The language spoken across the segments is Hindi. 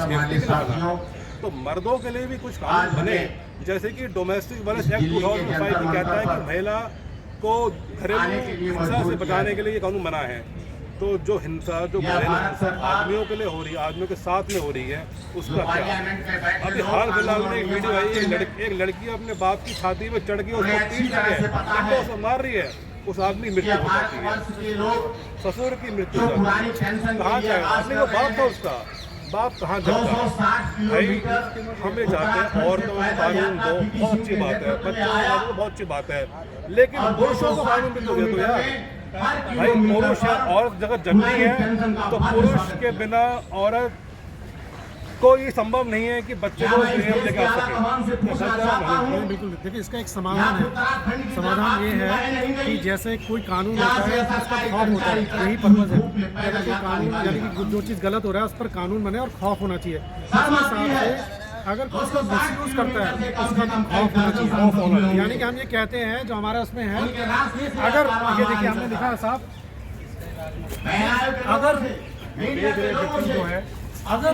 सेफ्टी के लिए बना। तो मर्दों के लिए भी कुछ कानून बने, जैसे कि डोमेस्टिक वायलेंस एक्ट 2005 भी कहता है कि महिला को घरेलू हिंसा से बचाने के लिए ये कानून बना है। तो जो हिंसा जो घरेलू हिंसा आदमियों के लिए हो रही है, आदमियों के साथ में हो रही है, उसका क्या? अभी हाल फिलहाल में एक वीडियो आई, एक लड़की अपने बाप की छाती में चढ़ गई, उसको पीट रही है, उसको मार रही है, उस आदमी की मृत्यु हो जाती है, ससुर की मृत्यु हो जाती है। कहाँ जाएगा? अपने को बाप था, उसका बाप कहाँ जाता है? भाई हमें चाहते हैं औरतों को कानून दो, बहुत अच्छी बात है, बच्चों को बहुत अच्छी बात है, लेकिन पुरुषों को कानून भी तो दे दो यार। भाई पुरुष है, औरत जगह जन्मी है, तो पुरुष के बिना औरत को ये संभव नहीं है कि बच्चे को नियम लेकर आ सके। बिल्कुल, देखिए इसका एक समाधान है। समाधान ये है कि जैसे कोई कानून होता है उसका खौफ होता है, यही पर्पज़ है। अगर कोई कानून यानी कि जो चीज़ गलत हो रहा है उस पर कानून बने और खौफ होना चाहिए। इस हिसाब से अगर कोई उसका मिसयूज़ करता है तो उसका तो खौफ होना चाहिए, खौफ होना चाहिए। यानी कि हम ये कहते हैं जो हमारा उसमें है, अगर ये देखिए हमने लिखा है साहब, अगर जो है अगर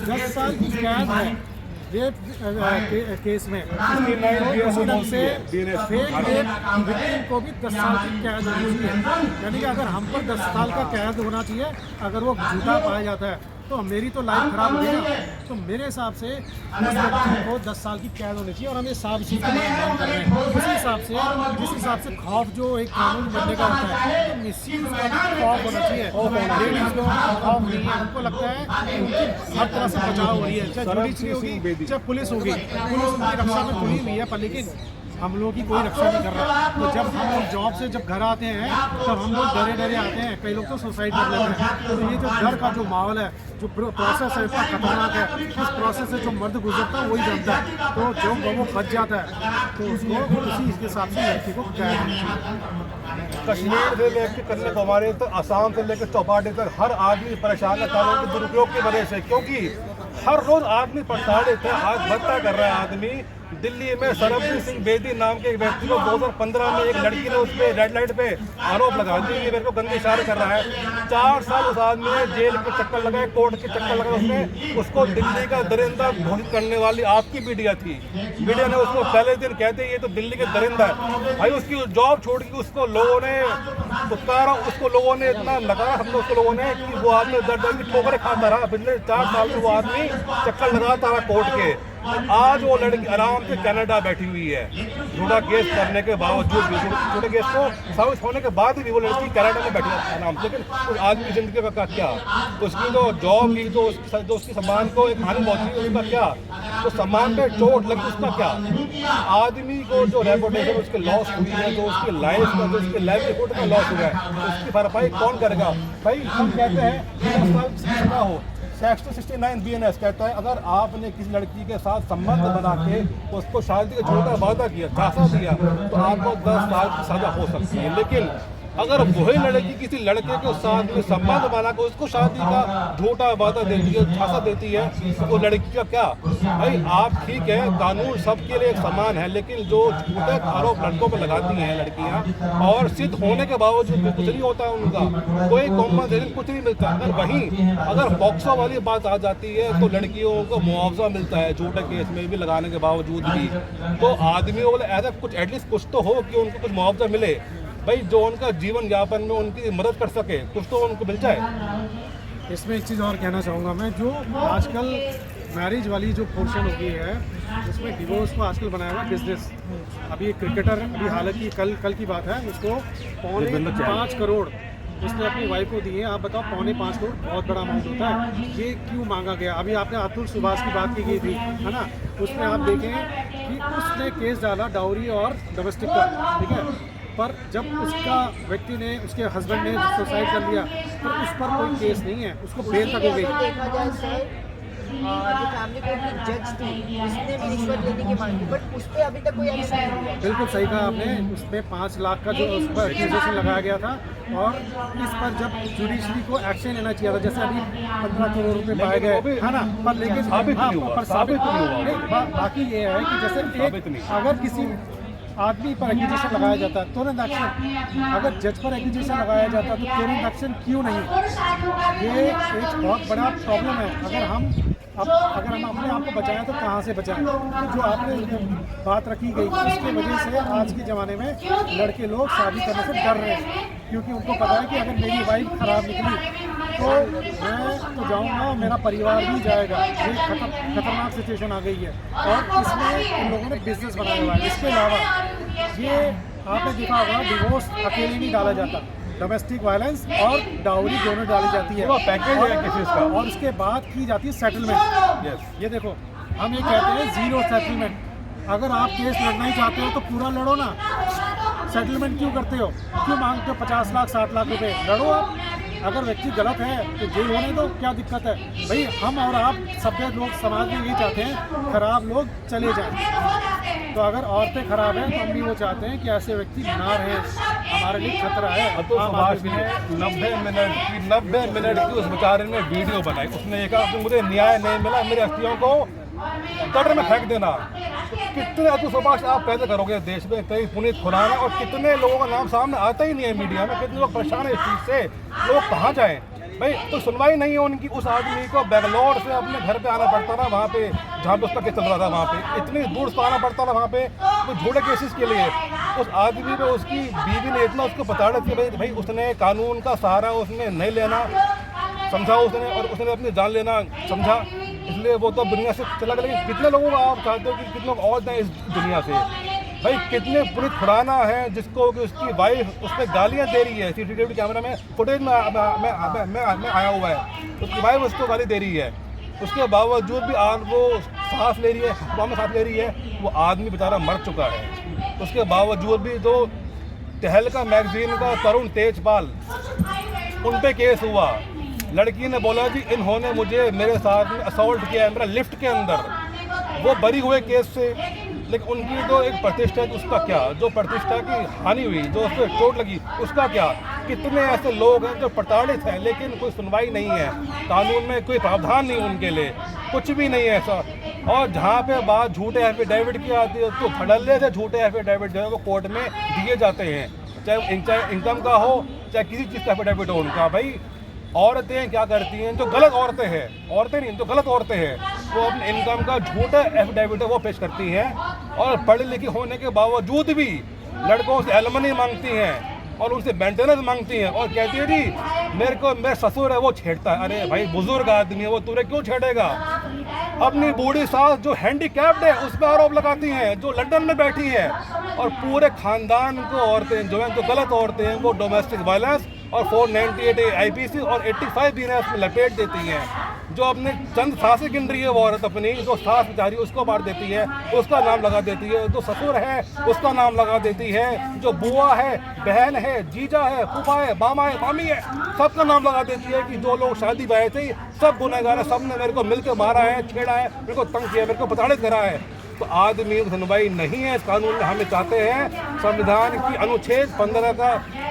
10 साल की कैद है रेप केस में, उसी ढंग से फेक रेप विक्टिम को भी 10 साल की कैद होनी चाहिए। यानी कि अगर हम पर 10 साल का कैद होना चाहिए, अगर वो झूठा पाया जाता है तो मेरी तो लाइफ खराब हो गई। तो मेरे हिसाब से उस व्यक्ति को 10 साल की कैद होनी चाहिए और हम ये साफ चीज़ को मांग कर रहे हैं। उसी हिसाब से जिस हिसाब से खौफ जो एक कानून बनने का होता है, तो मिसयूज़ का खौफ होना चाहिए। लेडीज़ लोगों को खौफ नहीं है, उनको लगता है कि उनकी हर तरह से बचाव हो रही है, चाहे जुडिशरी होगी चाहे पुलिस होगी, पुलिस उनकी रक्षा में खुली हुई है, पर लेकिन हम लोगों की कोई रक्षा नहीं कर रहा। तो जब हम लोग जॉब से जब घर आते हैं तब हम लोग डरे डरे आते हैं, कई लोग तो सुसाइड कर लेते हैं। तो ये जो डर का जो माहौल है, जो प्रोसेस है, इतना खतरनाक है, इस प्रोसेस से जो मर्द गुजरता है वही जानता है। तो जो वो बच जाता है तो उसको उसी के हिसाब से लड़की को कैद होनी चाहिए। कश्मीर से लेकर कन्याकुमारी तक, असम से लेकर चौपाटी तक हर आदमी परेशान है कानून के दुरुपयोग की वजह से, क्योंकि हर रोज आदमी प्रताड़ित है, आत्महत्या कर रहा है आदमी। दिल्ली में सरबजीत सिंह बेदी नाम के एक व्यक्ति को 2015 में एक लड़की ने उस पर रेड लाइट पे आरोप लगा दिया, ये मेरे को गंदे इशारे कर रहा है। 4 साल उस आदमी ने जेल के चक्कर लगाए, कोर्ट के चक्कर लगाए, उसने उसको दिल्ली का दरिंदा घोषित करने वाली आपकी मीडिया थी। मीडिया ने उसको पहले दिन कहते ये तो दिल्ली के दरिंदा है। भाई उसकी जॉब छोड़ के उसको लोगों ने पुकारा, उसको लोगों ने इतना लगाया, हम लोग लोगों ने, कि वो आदमी दर्द की ठोकरें खाता रहा। पिछले 4 साल में वो आदमी चक्कर लगाता रहा कोर्ट के। आज वो लड़की आराम से कनाडा बैठी हुई है, झूठा केस करने के बावजूद भी, झूठे केस को साबित होने के बाद भी वो लड़की कनाडा में बैठी है आराम से। लेकिन उस आदमी की जिंदगी का क्या? उसकी तो जॉब की, तो उसकी सम्मान को एक हानि पहुंची, उसका क्या? तो सम्मान पे चोट लगी, उसका क्या? आदमी को जो रेपुटेशन उसके लॉस हुई है, जो उसकी लाइफ का, जो उसके लाइवलीहुड का लॉस हुआ है, उसकी भरपाई कौन करेगा? भाई हम कहते हैं 10 साल की सजा हो। सेक्शन 69 BNS कहता है अगर आपने किसी लड़की के साथ संबंध बना के उसको शादी का झूठा वादा किया, झांसा दिया, तो आपको 10 साल की सजा हो सकती है। लेकिन अगर वही लड़की किसी लड़के के साथ में संबंध बना के उसको शादी का झूठा वादा देती है, झांसा देती है, तो वो लड़की का क्या? भाई आप ठीक है, कानून सबके लिए एक समान है, लेकिन जो झूठे आरोप लड़कों पर लगाती हैं लड़कियां और सिद्ध होने के बावजूद कुछ नहीं होता है उनका, कोई कॉम्पनसेशन कुछ नहीं मिलता। अगर पॉक्सो वाली बात आ जाती है तो लड़कियों को मुआवजा मिलता है झूठे केस में भी लगाने के बावजूद भी। तो आदमियों को ऐसा कुछ एटलीस्ट कुछ तो हो कि उनको कुछ मुआवजा मिले, भाई जो उनका जीवन यापन में उनकी मदद कर सके, कुछ तो उनको मिल जाए। इसमें एक चीज़ और कहना चाहूँगा मैं, जो आजकल मैरिज वाली जो पोर्शन हो गई है, उसमें डिवोर्स को आजकल बनाया हुआ बिजनेस। अभी एक क्रिकेटर, अभी हालांकि कल की बात है, उसको 5 करोड़ उसने अपनी वाइफ को दिए। आप बताओ 5.25 करोड़ बहुत बड़ा अमाउंट होता है, ये क्यों मांगा गया? अभी आपने अतुल सुभाष की बात की गई थी, है ना? उसमें आप देखें कि उसने केस डाला डाउरी और डोमेस्टिक का, ठीक है, पर जब उसका व्यक्ति ने, उसके हस्बैंड ने सुसाइड कर लिया तो उस पर कोई केस नहीं है, उसको बेल तक हो गई। जो फैमिली कोर्ट की जज थी उसने भी रिश्वत लेने की मांगी, बट उस पर अभी तक कोई एक्शन नहीं हुआ। बिल्कुल सही कहा आपने, उसमें 5 लाख का जो उस पर एक्यूजेशन लगाया गया था, और इस पर जब जुडिशरी को एक्शन लेना चाहिए था, जैसे अभी 15 करोड़ रुपए पाए गए, है ना, पर लेकिन साबित नहीं हुआ। बाकी ये है कि जैसे अगर किसी आदमी पर एक्यूजेशन लगाया जाता है तुरंत एक्शन, अगर जज पर एक्यूजेशन लगाया जाता है तो तुरंत एक्शन क्यों नहीं? ये एक बहुत बड़ा प्रॉब्लम है। अगर हम अपने आप को बचाएं तो कहाँ से बचाएं? तो जो आपने बात रखी गई उसकी वजह से आज के ज़माने में लड़के लोग शादी करने से डर रहे हैं, क्योंकि उनको पता है कि अगर मेरी वाइफ खराब निकली तो मैं तो जाऊंगा, मेरा परिवार भी जाएगा। ये खतरनाक सिचुएशन आ गई है और इसमें इन लोगों ने बिजनेस बनाया हुआ है। इसके अलावा ये आपने देखा होगा, डिवोर्स अकेले नहीं डाला जाता, डोमेस्टिक वायलेंस और डाउरी दोनों डाली जाती है, वो पैकेज है केसेस का, और उसके बाद की जाती है सेटलमेंट। यस, ये देखो, हम ये कहते हैं जीरो सेटलमेंट। अगर आप केस लड़ना ही चाहते हो तो पूरा लड़ो ना, सेटलमेंट क्यों करते हो? क्यों मांगते हो 50 लाख 60 लाख रुपए? लड़ो आप। अगर व्यक्ति गलत है तो जेल होने दो, क्या दिक्कत है भाई? हम और आप सभ्य लोग समाज में यही चाहते हैं, खराब लोग चले जाएं। तो अगर औरतें खराब हैं तो हम भी वो चाहते हैं कि ऐसे व्यक्ति ना रहें, हमारे लिए खतरा है। अतुल सुभाष ने 90 मिनट की उस बेचारे ने वीडियो बनाई। उसने ये कहा कि मुझे न्याय नहीं मिला, मेरे अस्थियों को गटर में फेंक देना। कितने अतुल सुभाष आप पैदा करोगे देश में? कई पुनीत खुराना और कितने लोगों का नाम सामने आता ही नहीं है मीडिया में। कितने लोग परेशान है इस चीज़ से, लोग कहाँ जाएं भाई? तो सुनवाई नहीं है उनकी। उस आदमी को बेंगलोर से अपने घर पे आना पड़ता था, वहाँ पे जहाँ पे उसका केस चल रहा था, वहाँ पे इतनी दूर से आना पड़ता था वहाँ पे तो झूठे केसेस के लिए। उस आदमी पे उसकी बीवी ने इतना उसको बता रहा था भाई उसने कानून का सहारा उसने नहीं लेना समझा उसने, और उसने अपनी जान लेना समझा, इसलिए वो तो दुनिया से चला गया। लेकिन कितने लोगों को आप चाहते हो कि कितने लोग और जाएं इस दुनिया से भाई? कितने पुनीत खुराना है जिसको कि उसकी वाइफ उस पर गालियाँ दे रही है, CCTV कैमरा में फुटेज में आया हुआ है, उसकी वाइफ उसको गाली दे रही है, उसके बावजूद भी आज वो सांस ले रही है, हवा में सांस ले रही है। वो आदमी बेचारा मर चुका है, उसके बावजूद भी जो तहलका मैगजीन का तरुण तेजपाल, उन पे केस हुआ। लड़की ने बोला जी इन्होंने मुझे मेरे साथ में असॉल्ट किया है मेरा लिफ्ट के अंदर। वो बरी हुए केस से, लेकिन उनकी जो एक प्रतिष्ठा है उसका क्या? जो प्रतिष्ठा की हानि हुई, जो उस पर चोट लगी, उसका क्या? कितने ऐसे लोग हैं जो प्रताड़ित हैं लेकिन कोई सुनवाई नहीं है, कानून में कोई प्रावधान नहीं उनके लिए, कुछ भी नहीं है ऐसा। और जहाँ पे बात झूठे एफिडेविट की आती है तो धड़ल्ले से झूठे एफिडेविट जो है वो कोर्ट में दिए जाते हैं, चाहे इनकम का हो चाहे किसी चीज़ का एफिडेविट हो उनका। भाई औरतें क्या करती हैं, जो गलत औरतें हैं, औरतें नहीं जो गलत औरतें हैं, वो अपने इनकम का झूठा एफिडेविट वो पेश करती हैं और पढ़ी लिखी होने के बावजूद भी लड़कों से एलिमनी मांगती हैं और उनसे मेंटेनेंस मांगती हैं और कहती है जी मेरे ससुर है वो छेड़ता है। अरे भाई बुजुर्ग आदमी है वो, तुझे क्यों छेड़ेगा? अपनी बूढ़ी सास जो हैंडीकैप्ड है उस पर आरोप लगाती हैं, जो लंदन में बैठी है, और पूरे खानदान को औरतें जो हैं, जो गलत औरतें हैं, वो डोमेस्टिक वायलेंस और 498 IPC और 85 BNS में लपेट देती हैं। जो अपने चंद सांसें गिन रही है वो औरत अपनी, जो सांस बेचारी उसको मार देती है, उसका नाम लगा देती है, जो ससुर है उसका नाम लगा देती है, जो बुआ है, बहन है, जीजा है, फूफा है, मामा है, मामी है, सबका नाम लगा देती है कि जो लोग शादी ब्याह थे सब गुनहगार है, सब ने मेरे को मिलकर मारा है, छेड़ा है, मेरे को तंग किया, मेरे को प्रताड़ित करा है। तो आदमी सुनवाई नहीं है इस कानून में। हमें चाहते हैं संविधान की अनुच्छेद 15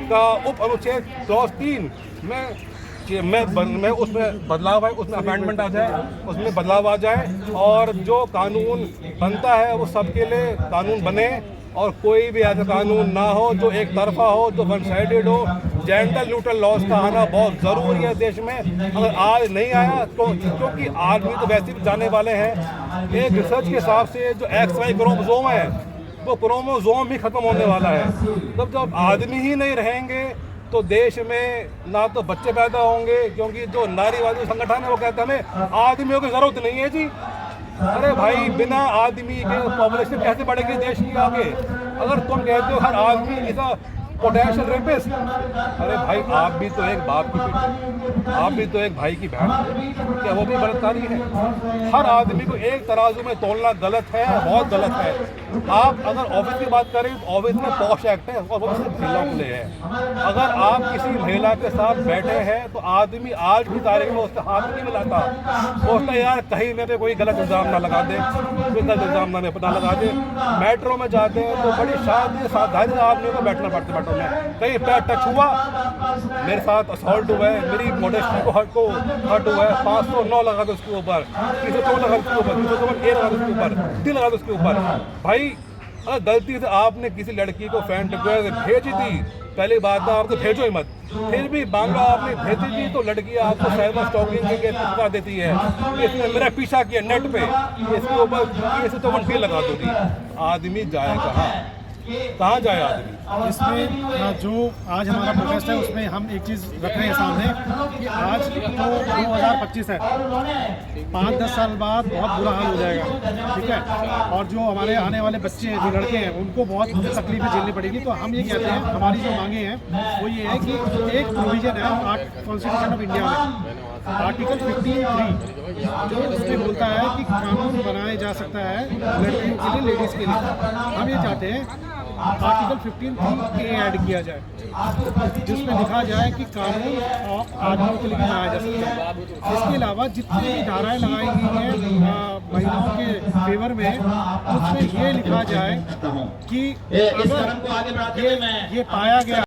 का उप अनुच्छेद क्लॉज 3 में उसमें बदलाव है, उसमें अमेंडमेंट आ जाए, उसमें बदलाव आ जाए और जो कानून बनता है वो सबके लिए कानून बने और कोई भी ऐसा कानून ना हो जो एक तरफा हो, जो वन साइडेड हो। जेंडर न्यूट्रल लॉज का आना बहुत ज़रूरी है देश में। अगर आज नहीं आया तो क्योंकि आदमी तो वैसे भी जाने वाले हैं। एक रिसर्च के हिसाब से जो XY क्रोमोसोम है वो क्रोमोसोम भी ख़त्म होने वाला है। तब जब आदमी ही नहीं रहेंगे तो देश में ना तो बच्चे पैदा होंगे, क्योंकि जो नारीवादी संगठन है वो कहते हैं हमें आदमियों की ज़रूरत नहीं है जी। अरे भाई बिना आदमी के पॉपुलेशन कैसे बढ़ेगी देश की आगे? अगर तुम कहते हो हर आदमी इज पोटेंशियल रेपिस्ट, अरे भाई आप भी तो एक बाप की बेटी, आप भी तो एक भाई की बहन, क्या वो भी बलात्कारी है? हर आदमी को एक तराजू में तोलना गलत है, बहुत गलत है। आप अगर ऑफिस की बात करें तो ऑफिस में पॉश एक्ट है और वो सिर्फ महिलाओं के लिए है। अगर आप किसी महिला के साथ बैठे हैं तो आदमी आज की तारीख में उससे हाथ नहीं मिलाता, सोचता यार कहीं मेरे कोई गलत इल्ज़ाम ना लगा दे, कोई गलत इल्ज़ाम ना पता लगा दे। मेट्रो में जाते हैं तो बड़ी सावधानी से आदमी को बैठना पड़ता है। कहीं पैर टच हुआ, मेरे साथ असॉल्ट हुआ है, मेरी मॉडेस्टी को हर्ट हुआ है, 509 लगा दो उसके ऊपर, 304 लगा उसके ऊपर, 304 लगा दो उसके ऊपर, 3 लगा दो उसके ऊपर। भाई अगर गलती से आपने किसी लड़की को फैन रिक्वेस्ट भेजी थी, पहली बात तो आप तो भेजो ही मत। फिर भी मान लो आपने भेजी थी तो लड़की आपको साइबर स्टॉकिंग के केस लगा देती है, इसने मेरा पीछा किया नेट पे, इसके ऊपर केस तो वन लगा दूंगी। आदमी जाए कहाँ जाए आदमी? इसमें जो आज हमारा प्रोटेस्ट है उसमें हम एक चीज़ रख रहे हैं सामने कि आज तो 2025 है, 5-10 साल बाद बहुत बुरा हाल हो जाएगा, ठीक है। और जो हमारे आने वाले बच्चे हैं, जो लड़के हैं, उनको बहुत तकलीफें झेलनी पड़ेगी। तो हम ये कहते हैं, हमारी जो मांगे हैं वो ये है कि एक प्रोविजन है कॉन्स्टिट्यूशन ऑफ इंडिया में, आर्टिकल 15(3) जो उसमें बोलता है कि कानून बनाया जा सकता है लड़कियों के लिए, लेडीज़ के लिए। हम ये चाहते हैं आर्टिकल 15(3) ऐड किया जाए, जिसमें लिखा जाए कि कानून आदमियों के लिए बनाया जा सकता है। इसके अलावा जितनी भी धाराएं लगाई गई हैं महिलाओं के फेवर में, उसमें ये लिखा जाए कि अगर ये पाया गया